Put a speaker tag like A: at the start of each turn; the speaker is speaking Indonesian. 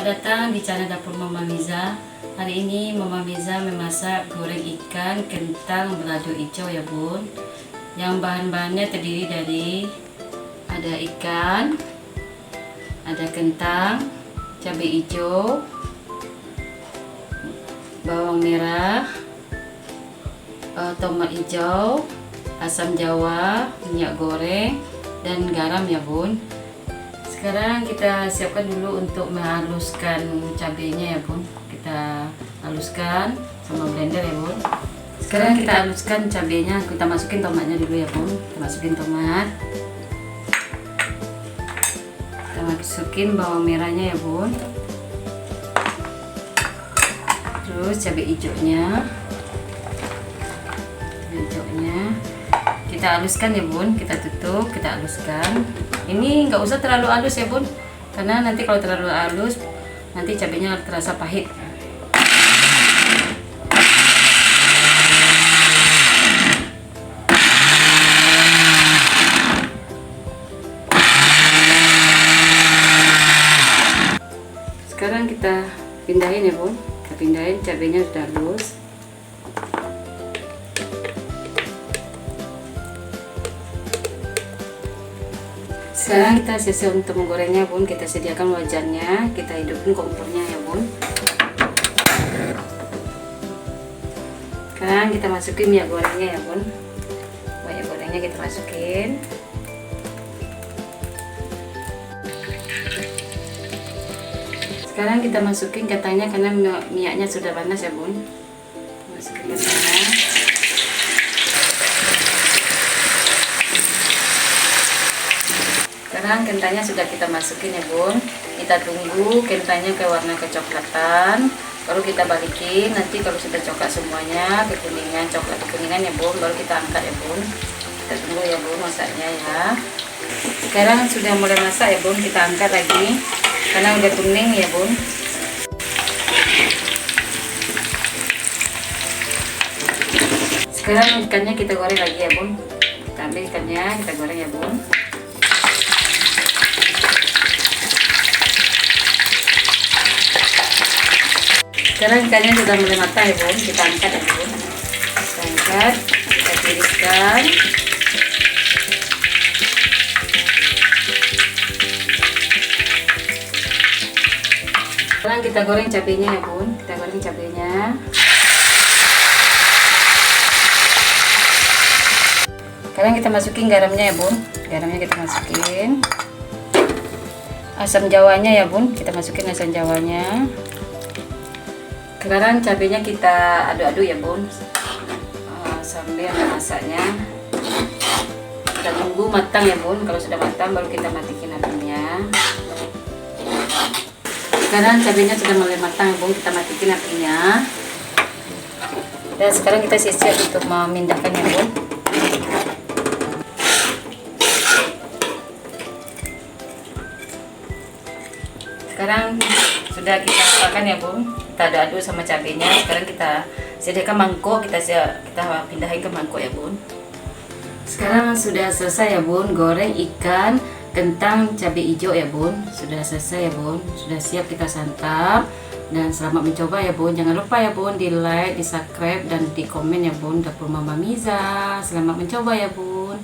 A: Selamat datang di channel Dapur Mama Miza. Hari ini Mama Miza memasak goreng ikan kentang balado hijau ya bun. Yang bahan-bahannya terdiri dari ada ikan, ada kentang, cabai hijau, bawang merah, tomat hijau, asam jawa, minyak goreng, dan garam ya bun. Sekarang kita siapkan dulu untuk menghaluskan cabenya ya bun. Kita haluskan sama blender ya bun. Sekarang kita haluskan cabenya, kita masukin tomatnya dulu ya bun. Kita masukin tomat, kita masukin bawang merahnya ya bun, terus cabai hijaunya, kita haluskan ya bun. Kita tutup, kita haluskan. Ini nggak usah terlalu halus ya bun, karena nanti kalau terlalu halus nanti cabenya terasa pahit. Sekarang kita pindahin ya bun, kita pindahin, cabenya sudah halus. Sekarang kita sisa untuk menggorengnya bun. Kita sediakan wajannya, kita hidupin kompornya ya bun. Sekarang kita masukin minyak gorengnya ya bun. Minyak gorengnya kita masukin. Sekarang kita masukin katanya karena minyaknya sudah panas ya bun. Masukin ke sana. Sekarang kentangnya sudah kita masukin ya bun. Kita tunggu kentangnya ke warna kecoklatan, baru kita balikin. Nanti kalau sudah coklat semuanya, kekuningan, coklat kekuningan ya bun, baru kita angkat ya bun. Kita tunggu ya bun masaknya ya. Sekarang sudah mulai masak ya bun, kita angkat lagi karena udah kuning ya bun. Sekarang ikannya kita goreng lagi ya bun. Kita ambil ikannya, kita goreng ya bun. Sekarang ikannya sudah mulai matang ya bun, kita angkat ya bun. Kita angkat, kita tiriskan. Sekarang kita goreng cabenya ya bun, kita goreng cabenya. Sekarang kita masukin garamnya ya bun, garamnya kita masukin. Asam jawanya ya bun, kita masukin asam jawanya. Sekarang cabenya kita aduk-aduk ya bun, sambil masaknya. Kita tunggu matang ya bun. Kalau sudah matang baru kita matikan apinya. Sekarang cabenya sudah mulai matang ya bun, kita matikan apinya. Dan sekarang kita siap untuk memindahkan ya bun. Sekarang sudah kita apakan ya bun, kita aduk-aduk sama cabenya. Sekarang kita sediakan mangkok, kita pindahin ke mangkok ya bun. Sekarang sudah selesai ya bun, goreng ikan kentang cabai hijau ya bun. Sudah selesai ya bun, sudah siap kita santap. Dan selamat mencoba ya bun. Jangan lupa ya bun di like, di subscribe, dan di komen ya bun. Dapur Mama Miza. Selamat mencoba ya bun.